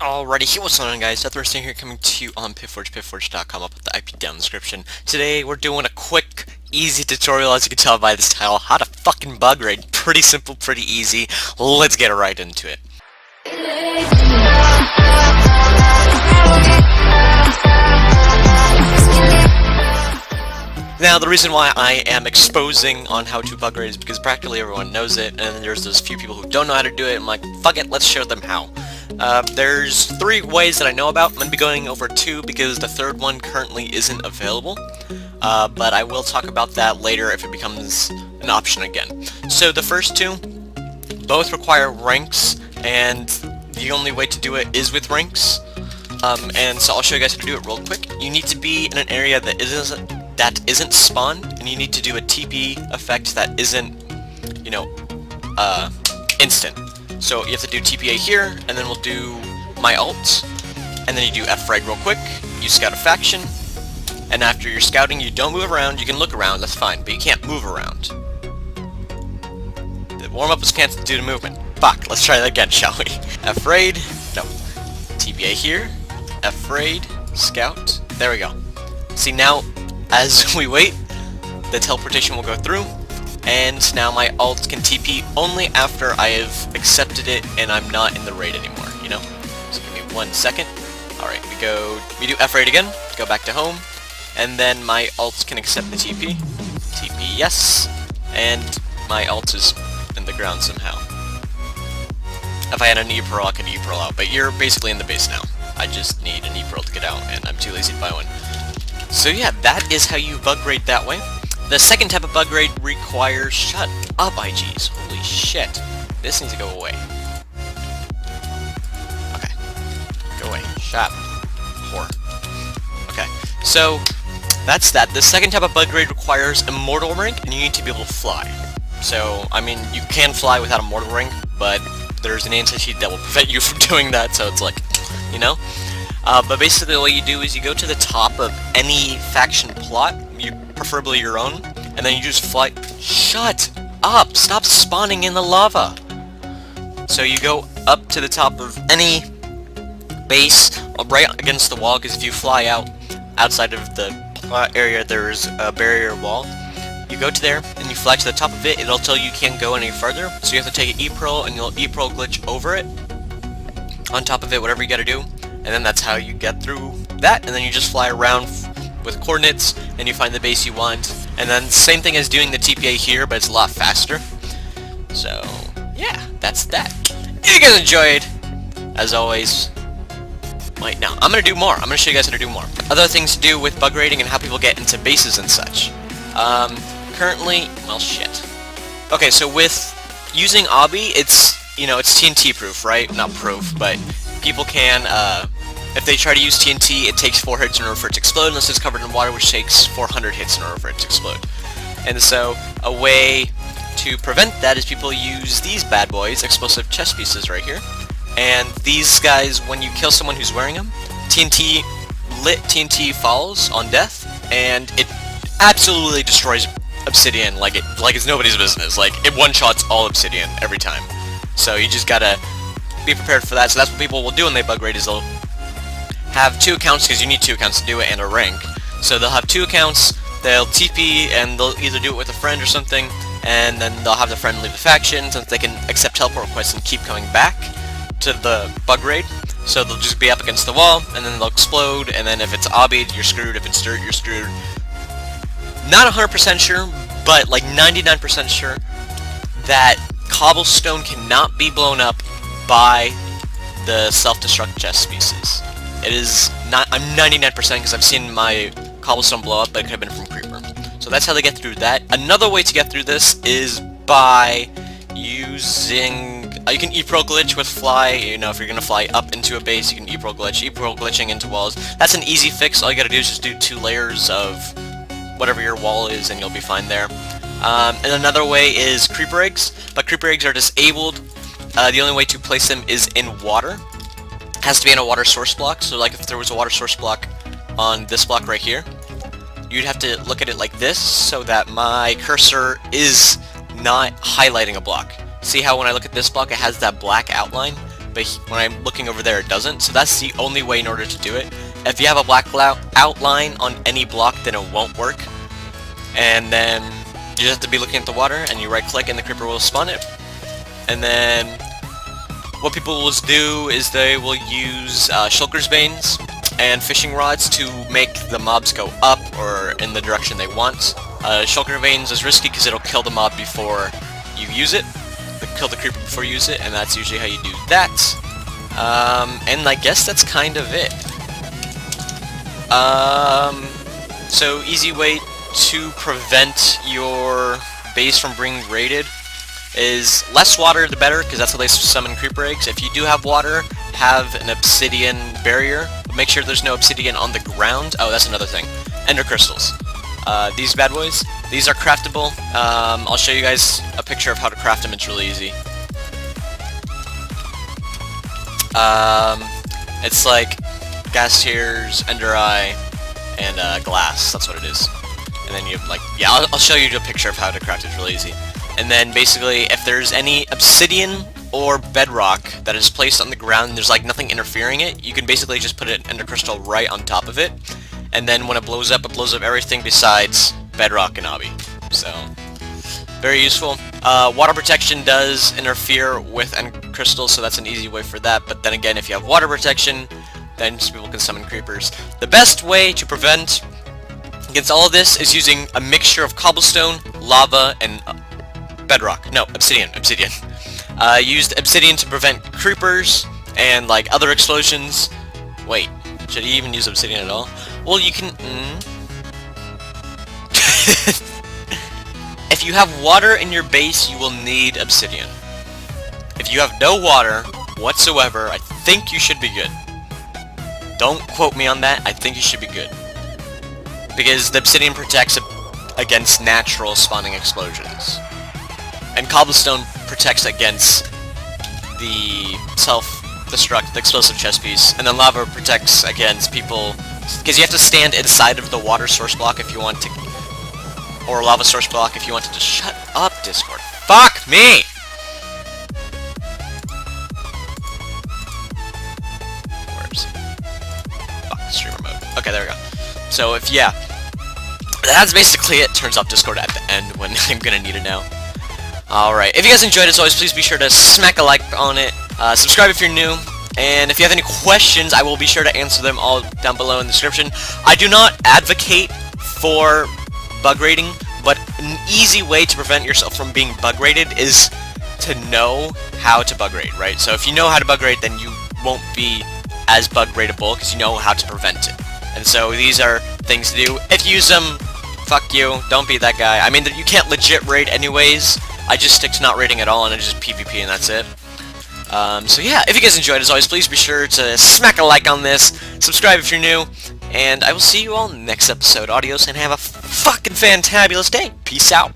Alrighty, what's going on guys, DeathMercenary here coming to you on PitForge, pitforge.com, up with the IP down in the description. Today we're doing a quick, easy tutorial, as you can tell by this title, how to fucking Bugraid. Pretty simple, pretty easy. Let's get right into it. Now, the reason why I am exposing on how to Bugraid is because practically everyone knows it, and then there's those few people who don't know how to do it. I'm like, fuck it, let's show them how. There's 3 ways that I know about. I'm going to be going over 2 because the third one currently isn't available. But I will talk about that later if it becomes an option again. So the first 2, both require ranks, and the only way to do it is with ranks. And so I'll show you guys how to do it real quick. You need to be in an area that isn't spawned, and you need to do a TP effect that isn't, instant. So you have to do TPA here, and then we'll do my alt, and then you do F-Raid real quick, you scout a faction, and after you're scouting you don't move around, you can look around, that's fine, but you can't move around. The warm-up was cancelled due to movement. Fuck, let's try that again, shall we? F-Raid, no. TPA here, F-Raid, scout, there we go. See now, as we wait, the teleportation will go through, and now my alt can TP only after I have accepted it and I'm not in the raid anymore, So give me 1 second. Alright, we do F-Raid again, go back to home, and then my alt can accept the TP. TP yes, and my alt is in the ground somehow. If I had an E-Pearl, I could E-Pearl out, but you're basically in the base now. I just need an E-Pearl to get out, and I'm too lazy to buy one. So yeah, that is how you Bugraid that way. The second type of Bugraid requires... Shut up, IGs. Holy shit. This needs to go away. Okay. Go away. Shut up. Whore. Okay. So, that's that. The second type of Bugraid requires Immortal Rank, and you need to be able to fly. So, I mean, you can fly without Immortal Rank, but there's an anti-cheat that will prevent you from doing that, so it's like, But basically what you do is you go to the top of any faction plot, preferably your own, and then you just fly... Shut up! Stop spawning in the lava! So you go up to the top of any base, right against the wall, because if you fly outside of the plot area, there's a barrier wall. You go to there, and you fly to the top of it, it'll tell you can't go any further, so you have to take an E-Pearl, and you'll E-Pearl glitch over it, on top of it, whatever you gotta do. And then that's how you get through that, and then you just fly around with coordinates, and you find the base you want. And then same thing as doing the TPA here, but it's a lot faster. So, yeah, that's that. If you guys enjoyed, as always, wait, now, I'm gonna do more. I'm gonna show you guys how to do more. Other things to do with bug raiding and how people get into bases and such. Currently, well, shit. Okay, so with using Obby, it's TNT proof, right? Not proof, but people can, if they try to use TNT, it takes 4 hits in order for it to explode, unless it's covered in water, which takes 400 hits in order for it to explode. And so, a way to prevent that is people use these bad boys, explosive chest pieces right here. And these guys, when you kill someone who's wearing them, lit TNT falls on death, and it absolutely destroys obsidian like it's nobody's business. Like, it one-shots all obsidian every time. So you just gotta be prepared for that. So that's what people will do when they Bugraid, is they'll have 2 accounts, because you need 2 accounts to do it, and a rank. So they'll have 2 accounts, they'll TP, and they'll either do it with a friend or something, and then they'll have the friend leave the faction, since they can accept teleport requests and keep coming back to the Bugraid. So they'll just be up against the wall, and then they'll explode, and then if it's obbied, you're screwed. If it's dirt, you're screwed. Not 100% sure, but like 99% sure that cobblestone cannot be blown up by the self-destruct chest pieces. It is not, I'm 99% because I've seen my cobblestone blow up, but it could have been from creeper. So that's how they get through that. Another way to get through this is by using, you can E-Pearl glitch with fly. If you're gonna fly up into a base, you can E-Pearl glitch. E-Pearl glitching into walls. That's an easy fix. All you gotta do is just do 2 layers of whatever your wall is, and you'll be fine there. And another way is creeper eggs, but creeper eggs are disabled. The only way to place them is in water. It has to be in a water source block, so like if there was a water source block on this block right here, you'd have to look at it like this, so that my cursor is not highlighting a block. See how when I look at this block it has that black outline? but when I'm looking over there, it doesn't. So that's the only way in order to do it. If you have a black outline on any block, then it won't work. And then you just have to be looking at the water, and you right-click, and the creeper will spawn it. And then what people will do is they will use shulker's veins and fishing rods to make the mobs go up or in the direction they want. Shulker veins is risky because it'll kill the mob before you use it. Kill the creeper before you use it, and that's usually how you do that. And I guess that's kind of it. So easy way to prevent your base from being raided is less water the better, because that's how they summon creeper eggs. If you do have water, have an obsidian barrier. Make sure there's no obsidian on the ground. Oh, that's another thing. Ender crystals. These bad boys, these are craftable. I'll show you guys a picture of how to craft them. It's really easy. It's like gas tears, ender eye, and glass. That's what it is. And then you like, yeah, I'll show you a picture of how to craft it. It's really easy. And then basically, if there's any obsidian or bedrock that is placed on the ground and there's like nothing interfering it, you can basically just put an ender crystal right on top of it. And then when it blows up everything besides bedrock and obby. So, very useful. Water protection does interfere with end crystals, so that's an easy way for that. But then again, if you have water protection, then people can summon creepers. The best way to prevent against all of this is using a mixture of cobblestone, lava, and bedrock. No, obsidian. Used obsidian to prevent creepers and like other explosions. Wait, should you even use obsidian at all? Well, you can... If you have water in your base, you will need obsidian. If you have no water whatsoever, I think you should be good. Don't quote me on that, I think you should be good. Because the obsidian protects against natural spawning explosions. And cobblestone protects against the self-destruct, the explosive chest piece. And then lava protects against people... Because you have to stand inside of the water source block if you want to... Or lava source block if you want to just shut up, Discord. Fuck me! Where is it? Fuck, streamer mode. Okay, there we go. So if, yeah. That's basically it. Turns off Discord at the end when I'm gonna need it now. Alright, if you guys enjoyed, as always, please be sure to smack a like on it. Subscribe if you're new. And if you have any questions, I will be sure to answer them all down below in the description. I do not advocate for bug raiding, but an easy way to prevent yourself from being bug raided is to know how to bug raid, right? So if you know how to bug raid, then you won't be as bug raidable because you know how to prevent it. And so these are things to do. If you use them, fuck you, don't be that guy. I mean, you can't legit raid anyways. I just stick to not raiding at all, and I just PvP, and that's it. So yeah, if you guys enjoyed, as always, please be sure to smack a like on this, subscribe if you're new, and I will see you all next episode. Adios, and have a fucking fantabulous day. Peace out.